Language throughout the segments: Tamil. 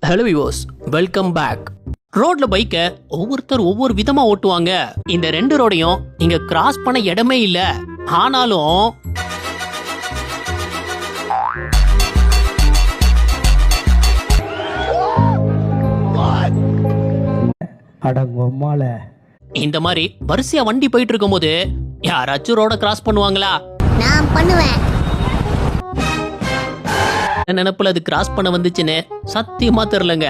Hello viewers, welcome back. ரோட்ல பைக்க ஒவ்வொருத்தர் ஒவ்வொரு விதமா ஓட்டுவாங்க. இந்த ரெண்டு ரோடையும் இங்க கிராஸ் பண்ண இடமே இல்ல. ஆனாலும் இந்த மாதிரி வரிசையா வண்டி போயிட்டு இருக்கும் போது யாராச்சும் ரோட கிராஸ் பண்ணுவாங்களா? நான் பண்ணுவேன். நினைப்புல அது கிராஸ் பண்ண வந்துச்சுன்னு சத்தியமா தெரியலங்க.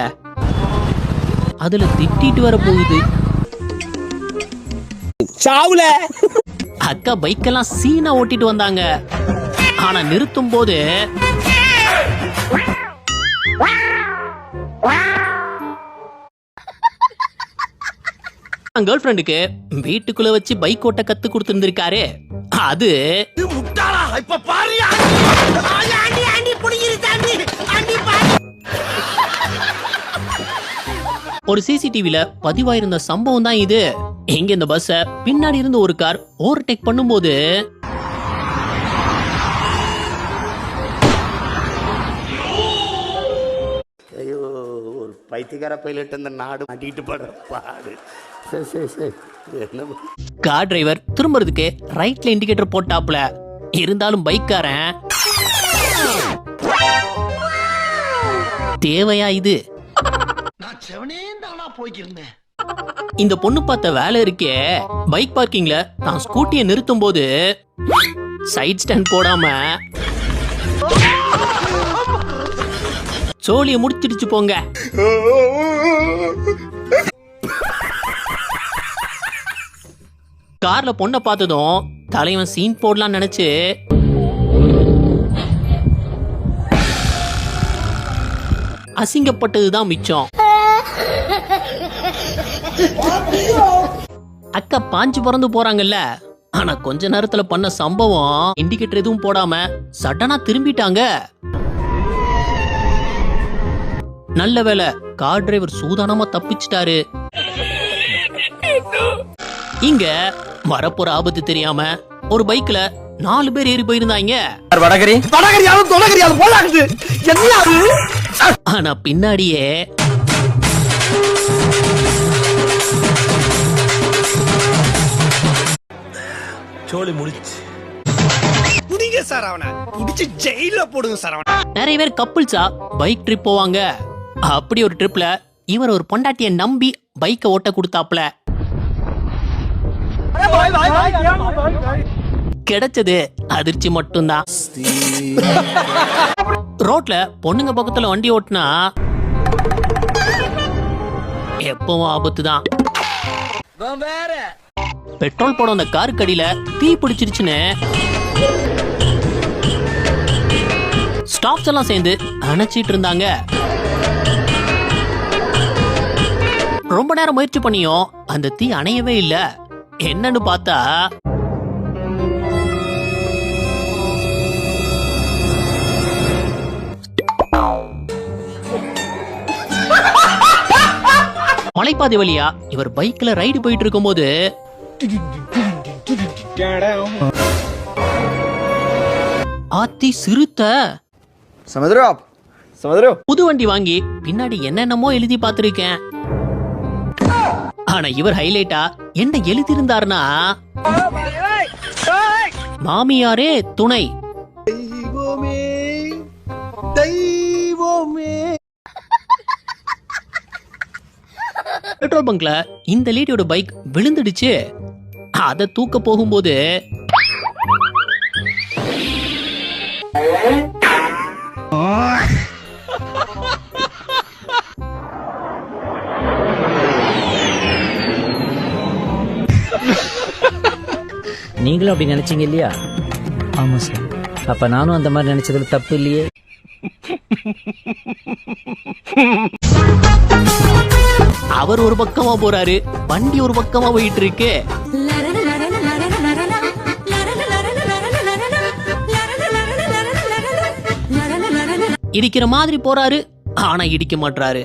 அதுல திட்டிட்டு வர போகுது. அக்கா பைக்கெல்லாம் சீனா ஓட்டிட்டு வந்தாங்க. ஆனா நிறுத்தும் போது கேர்ள் ஃப்ரெண்டுக்கு வீட்டுக்குள்ள வச்சு பைக் ஓட்ட கத்து கொடுத்திருந்திருக்காரு. அது ஒரு சிசிடிவில பதிவாயிருந்த சம்பவம் தான் இது. எங்க இந்த பஸ்ஸ பின்னாடி இருந்து ஒரு கார் ஓவர்டேக் பண்ணும்போது ஐயோ, ஒரு பைத்தியக்கார பைலட் அந்த நாடு மாட்டிட்டு படுற பாடு. சரி கார் டிரைவர் திரும்பறதுக்கு ரைட்ல இண்டிகேட்டர் போட்டாப்ல. இருந்தாலும் பைக்காரன் தேவையா இது? இந்த பொண்ணு பார்த்த வேலை இருக்கே. பைக் பார்க்கிங்ல நான் ஸ்கூட்டியை நிறுத்தும் போது சைட் ஸ்டாண்ட் போடாம சோழிய முடிச்சிடுச்சு போங்க. கார்ல பொண்ணை பார்த்ததும் தலைவன் சீன் போடலாம் நினைச்சு அசிங்கப்பட்டதுதான் மிச்சம். அக்கா பாஞ்சு பறந்து போறாங்கல்ல. ஆனா கொஞ்ச நேரத்துல பண்ண சம்பவம், இண்டிகேட்டர் எதுவும் போடாம சடனா திரும்பிட்டாங்க. நல்ல வேளை கார் டிரைவர் சூதானமா தப்பிச்சிட்டாரு. இங்க வரப்போற ஆபத்து தெரியாம ஒரு பைக்ல 4 பேர் ஏறி போயிருந்தாங்க. ஆனா பின்னாடியே சோலி முடிச்சு புடிங்க சார், அவனை இடிச்சு ஜெயில போடுங்க சார். அவனை நிறைய பேர் கப்புள்ஸா பைக் ட்ரிப் போவாங்க. அப்படி ஒரு ட்ரிப்ல இவர் ஒரு பொண்டாட்டிய நம்பி பைக்க ஓட்ட கொடுத்தாப்ல. கிடைச்சது அதிர்ச்சி மட்டும்தான். ரோட்ல பொண்ணுங்க பக்கத்துல வண்டி ஓட்டுனா எப்பவும் ஆபத்து தான். பெட்ரோல் போட அந்த காருக்கு அடியில தீ பிடிச்சிருச்சுன்னு ஸ்டாப்ஸ் எல்லாம் சேர்ந்து அணைச்சிட்டு இருந்தாங்க. ரொம்ப நேரம் முயற்சி பண்ணியும் அந்த தீ அணையவே இல்ல. என்னன்னு பார்த்தா மலைப்பாதை வழியா இவர் பைக்ல ரைடு போயிட்டு இருக்கும் போது ஆத்தி சிறுத்த புது வண்டி வாங்கி பின்னாடி என்னென்னமோ எழுதி பார்த்திருக்கேன். ஆனா இவர் ஹைலைட்டா என்ன எழுதி இருந்தாருன்னா, மாமியாரே துணை. பெட்ரோல் பங்க்ல இந்த லேடியோட பைக் விழுந்துடுச்சு. அதை தூக்க போகும்போது நீங்களும் அப்படி நினைச்சீங்க இல்லையா? ஆமா சார். அப்ப நானும் அந்த மாதிரி நினைச்சதுல தப்பு இல்லையே. அவர் ஒரு பக்கமா போறாரு, வண்டி ஒரு பக்கமா போயிட்டு இருக்கு. இடிக்கிற மாதிரி போறாரு, ஆனா இடிக்க மாட்டாரு.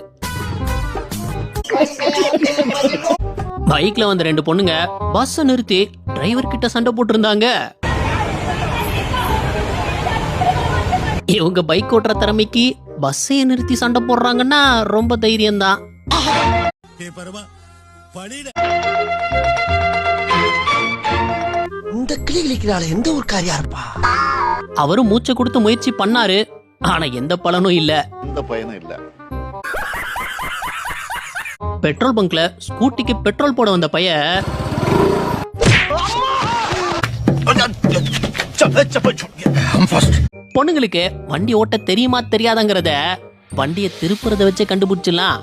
பைக்ல வந்த 2 பொண்ணுங்க பஸ் நிறுத்தி டிரைவர் கிட்ட சண்டை போட்டு இருந்தாங்க. இவங்க பைக் ஓட்டுற திறமைக்கு பஸ்ஸையே நிறுத்தி சண்டை போடுறாங்கன்னா ரொம்ப தைரியம்தான். இந்த கிளிக்கிறாள் எந்த ஒரு காரியா இருப்பா? அவரும் மூச்சை கொடுத்து முயற்சி பண்ணாரு, ஆனா எந்த பலனும் இல்ல. எந்த பயனும் இல்ல. பெட்ரோல் பங்க்ல ஸ்கூட்டிக்கு பெட்ரோல் போட வந்த பைய பொண்ணுங்களுக்கு வண்டி ஓட்ட தெரியுமா தெரியாதங்கிறத வண்டியை திருப்புறத வச்சு கண்டுபிடிச்சிடலாம்.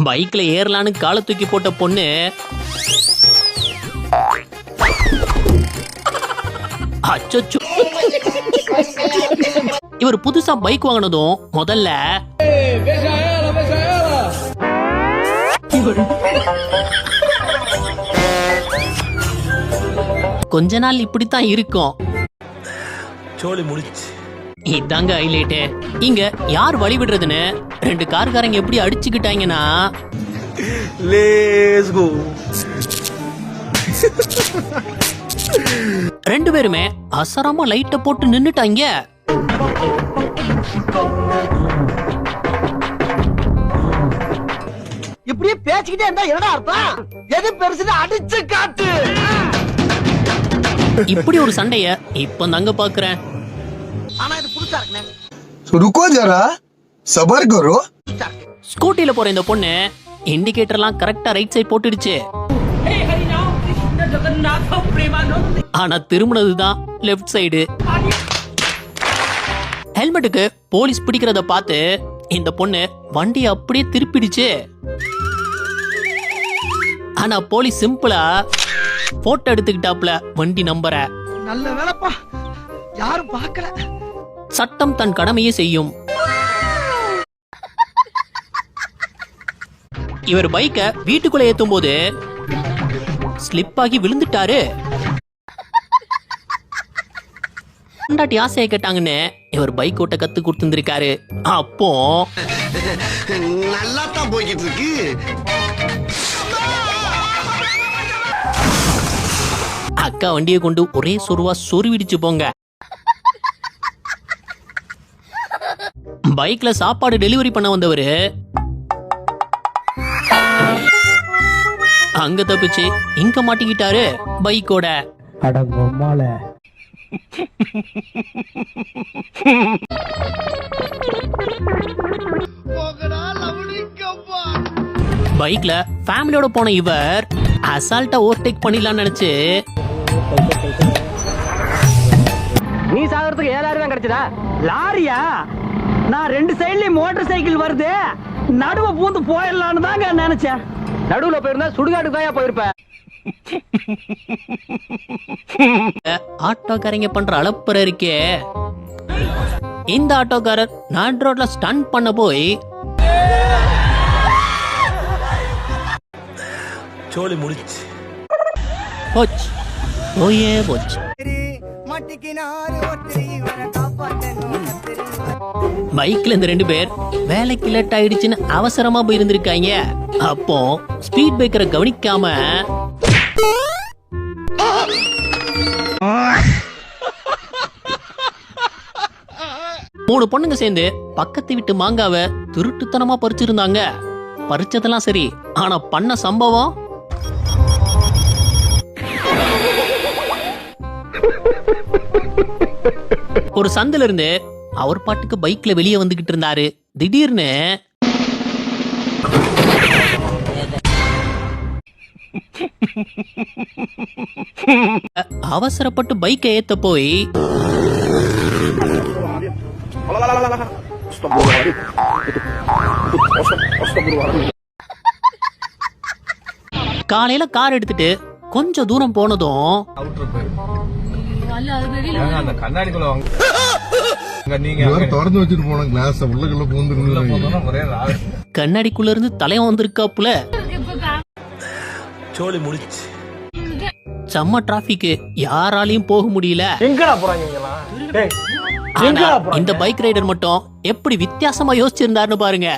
பைக்ல ஏறலான்னு காலை தூக்கி போட்ட பொண்ணு அச்சோ. இவர் புதுசா பைக் வாங்கினதும் முதல்ல கொஞ்ச நாள் இப்படித்தான் இருக்கும். சோலி முடிச்சு. இதாங்க ஹைலைட். இங்க யார் வழி விடுறதுன்னு ரெண்டு கார்காரங்க எப்படி அடிச்சுக்கிட்டாங்கன்னா, லெட்ஸ் கோ. ரெண்டு பேருமே அசரமா லைட்ட போட்டு நின்னுட்டாங்க. இப்படியே பேசிக்கிட்டே இருந்தா என்னடா அர்த்தம்? எது பெருசுன்னு அடிச்சு காட்டு. இப்படி ஒரு சண்டைய இப்ப தாங்க பாக்குறேன். ஆனா இது புதுசா இருக்குனே. रुको जरा सबर करो. ஸ்கூட்டில போற இந்த பொண்ணு இண்டிகேட்டர்லாம் கரெக்டா ரைட் சைடு போட்டுடுச்சு. ஆனா திரும்பினதுதான் லெஃப்ட் சைடு. ஹெல்மெட்டுக்கு போலீஸ் பிடிக்கிறத பார்த்து இந்த பொண்ணு வண்டி அப்படியே திருப்பிடுச்சு. ஆனா போலீஸ் சிம்பிளா போட்டோ எடுத்துக்கிட்டாப்ல வண்டி நம்பரை. நல்ல வேலைப்பா, யாரும் பார்க்கல. சட்டம் தன் கடமையை செய்யும். இவர் பைக்கை வீட்டுக்குள்ள ஏத்தும் போது ஸ்லிப் ஆகி விழுந்துட்டாரு. பொண்டாட்டி ஆசையை கேட்டாங்கன்னு இவர் பைக் ஓட்ட கத்து கொடுத்துருக்காரு. அப்போ நல்லா தான் போய்கிட்டு இருக்கு. அக்கா வண்டியை கொண்டு ஒரே சொருவா சொருவிடுச்சு போங்க. பைக்ல சாப்பாடு டெலிவரி பண்ண வந்தவரு அங்க தப்பிச்சு இங்க மாட்டிக்கிட்டாரு பைக்கோட. பைக்ல ஃபேமிலியோட போன இவர் அசால்ட்டா ஓவர்டேக் பண்ணிடலாம்னு நினைச்சு, நீ சாகிறதுக்கு 7000 தான் கிடைச்சதா? லாரியா? நான் 2 சைடுலயும் மோட்டார் சைக்கிள் வருது, நடுவ பூந்து போயிடலான்னு தாங்க நினைச்சேன். நடுவுல போயிருந்தா சுடுகாட்டுக்கு தான் போயிருப்பேன். ஆட்டோக்காரங்க பண்ற அலப்பற இருக்கே. இந்த ஆட்டோக்காரர் நாட் ரோட்ல ஸ்டன் பண்ண போய் சோலி முடிச்சு. போச்சு, போயே போச்சு. பைக்ல இந்த 2 பேர் வேலைக்கு லேட் ஆயிடுச்சுன்னு அவசரமா போய் இருந்திருக்காங்க. அப்போ ஸ்பீட் பிரேக்கரை கவனிக்காம மூணு பொண்ணுங்க சேர்ந்து பக்கத்து வீட்டு மாங்காவை திருட்டுத்தனமா பறிச்சிருந்தாங்க. பறிச்சதெல்லாம் சரி, ஆனா பண்ண சம்பவம் ஒரு சந்தில இருந்து அவர் பாட்டுக்கு பைக்ல வெளியே வந்துகிட்டு இருந்தாரு. திடீர்னு அவசரப்பட்டு பைக்கை ஏத்த போய் காலையில கார் எடுத்துட்டு கொஞ்சம் தூரம் போனதும் திறந்து வச்சுட்டு போன கிளாஸ் உள்ளுக்குள்ள பூந்து கண்ணாடிக்குள்ள இருந்து தலைவன் வந்திருக்காப்புல. சோலி முடிச்சு. செம்ம டிராபிக், யாராலையும் போக முடியல. எங்கடா போறாங்க இவங்கலாம்? டேய், ஆனா இந்த பைக் ரைடர் மட்டும் எப்படி வித்தியாசமா யோசிச்சிருந்தாருன்னு பாருங்க.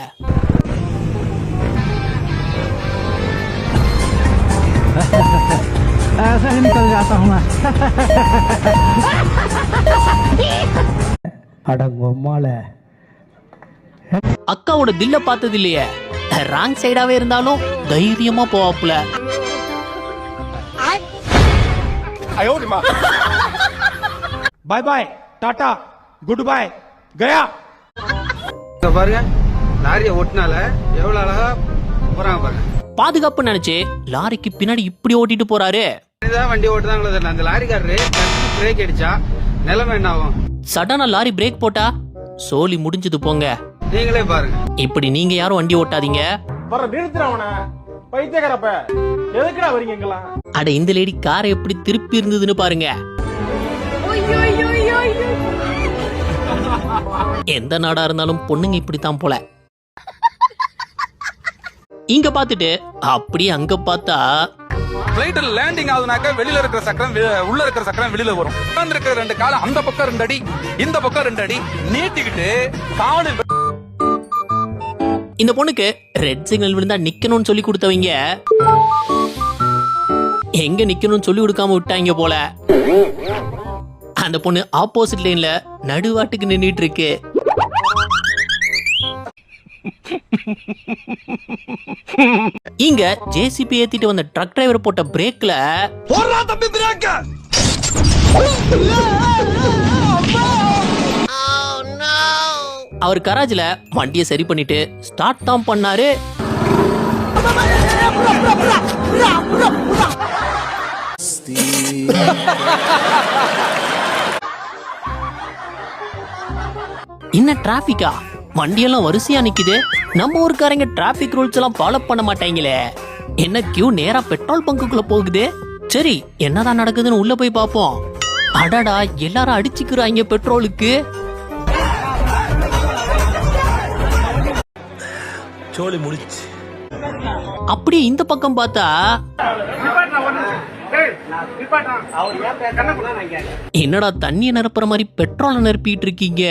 निकल जाता हूँ मैं। अड़ंगोमाल அக்காவோட தில்ல பார்த்தது இல்லையே, ராங் சைடாவே இருந்தாலும் தைரியமா போவாப்புல. பாய் பாய், டாடா, குட் பை, கயா. பாருங்க லாரியை ஓட்டினால எவ்வளவு அழகா போறாங்க பாருங்க. பாதுகாப்பு நினைச்சு லாரிக்கு பின்னாடி இப்படி ஓட்டிட்டு போறாரு. இதான் வண்டி ஓட்டுதாங்களோ தெரியல, அந்த லாரிக்காரரு பிரேக் அடிச்சா நிலைமை என்ன ஆகும்? சடனா லாரி பிரேக் போட்டா சோலி முடிஞ்சது போங்க. நீங்களே பாருங்க. இப்படி நீங்க யாரும் வண்டி ஓட்டாதீங்க. வர நிறுத்துறவன பைத்தியக்காரப்ப, எதுக்குடா வரீங்க எங்கெல்லாம்? அட இந்த லேடி காரை எப்படி திருப்பி இருந்ததுன்னு பாருங்க. எந்த நாடா இருந்தாலும் பொண்ணுங்க இப்படித்தான் போல. இங்க பாத்துட்டு அப்படியே அங்க பார்த்தா ஃளைட்ல லேண்டிங் ஆகுதுனாக்க வெளியில இருக்கிற சக்கரம் உள்ள இருக்கிற சக்கரம் வெளியில வரும். உட்கார்ந்து இருக்கிற ரெண்டு கால அந்த பக்கம் 2 அடி இந்த பக்கம் 2 அடி நீட்டிக்கிட்டு காலு. இந்த பொண்ணுக்கு ரெட் சிக்னல் விழுந்தா நிக்கணும்னு சொல்லி கொடுத்தவங்க எங்க நிக்கணும்னு சொல்லி கொடுக்காம விட்டாங்க போல. அந்த பொண்ணு ஆப்போசிட் லைன்ல நடுவாட்டுக்கு நின்னுட்டு இருக்கு. இங்க ஜேசிபி ஏத்திட்டு வந்த ட்ரக் டிரைவர் போட்ட பிரேக்ல போறா தம்பி பிரேக். அவர் கராஜ்ல வண்டியை சரி பண்ணிட்டு ஸ்டார்ட் தான் பண்ணாரு. என்ன டிராபிக்கா? வண்டியெல்லாம் வரிசையா நிக்குது. நம்ம ஊருக்காரங்க டிராபிக் ரூல்ஸ் எல்லாம் ஃபாலோ பண்ண மாட்டாங்களே. என்ன கியூ நேரா பெட்ரோல் பங்குக்குள்ள போகுது. சரி என்னதான் நடக்குதுன்னு உள்ள போய் பாப்போம். அடடா, எல்லாரும் அடிச்சுக்கிறாங்க பெட்ரோலுக்கு. சோலி முடிச்சு. அப்படியே இந்த பக்கம் பார்த்தா என்னடா தண்ணியை நிரப்புற மாதிரி பெட்ரோலை நிரப்பிட்டு இருக்கீங்க.